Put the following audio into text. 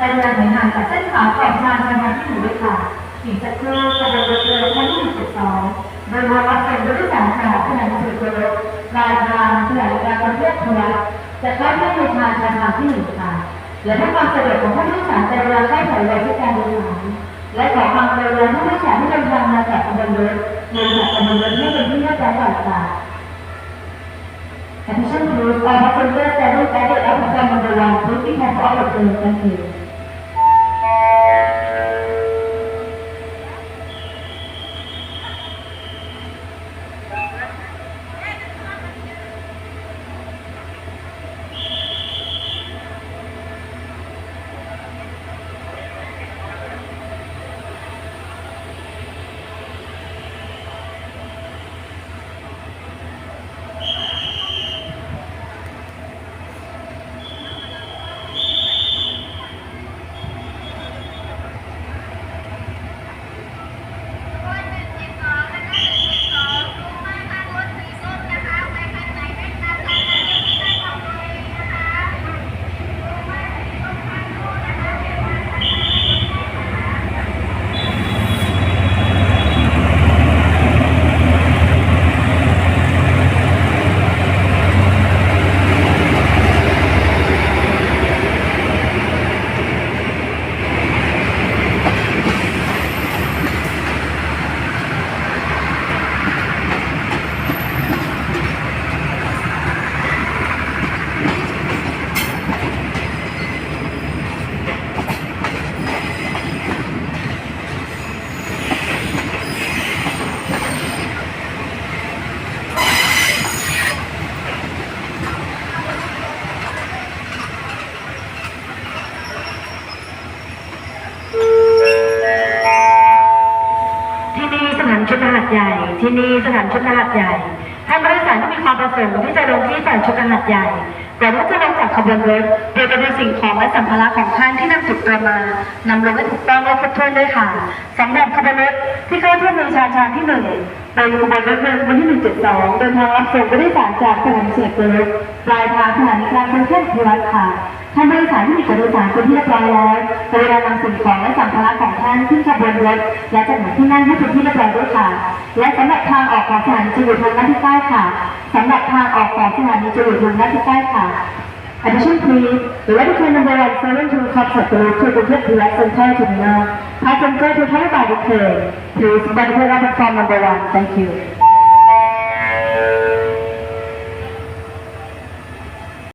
แต่เดินห่างจากเส้นขาวขอบทางประมาณที่หนึ่งด้วยค่ะอีกสักครู่กำลังรถเรือชั้นที่1.2โดยรถรับเป็นรถที่3ค่ะขณะที่รถรายทางขณะการประเภททัวร์จะเข้าที่ในทางประมาณที่1ค่ะและเพื่อความสะดวกของผู้โดยสารแต่เวลาใกล้ถอยเลยที่การโดยสารและขอความกรุณาผู้โดยสารที่เดินทางมาจากขบวนรถเดินจากขบวนรถให้เป็นที่เรียบร้อยก่อนค่ะ Attention please, all passengers traveling at the airport number 1, please have all of them. Thank you. ที่นี่สถานชุดหาดใหญ่ท่านผู้โดยสารที่มีความประสงค์ที่จะลงที่สถานชุดหาดใหญ่แต่เมื่อจะลงจากขบวนรถโดยจะดูสิ่งของและสัมภาระของท่านที่นำติดตัวมานำลงให้ถูกต้องและครบถ้วนด้วยค่ะสำหรับขบวนรถที่เข้าเทียบเรือชานที่1เป็นขบวนรถเมล์วันที่172เดินทางรับส่งผู้โดยสารจากสถานีเสียเกิดปลายทางสถานีกลางกรุงเทพธุระค่ะท่านผู้โดยสารที่มีตัวโดยสารเป็นที่เรียบร้อยแล้วเวลานำสิ่งของและสัมภาระของท่านขึ้นขบวนรถและจัดหาที่นั่งให้เป็นที่เรียบร้อยด้วยค่ะและสำหรับทางออกของสถานีจะอยู่ทางด้านที่ใต้ค่ะสำหรับทางออกของสถานีจะอยู่ทางด้านที่ใต้ค่ะ Attention please, the ready train number 172 concept route to the Direct Center Terminal. Passenger to Thai by the train. Please, board platform number 1. Thank you.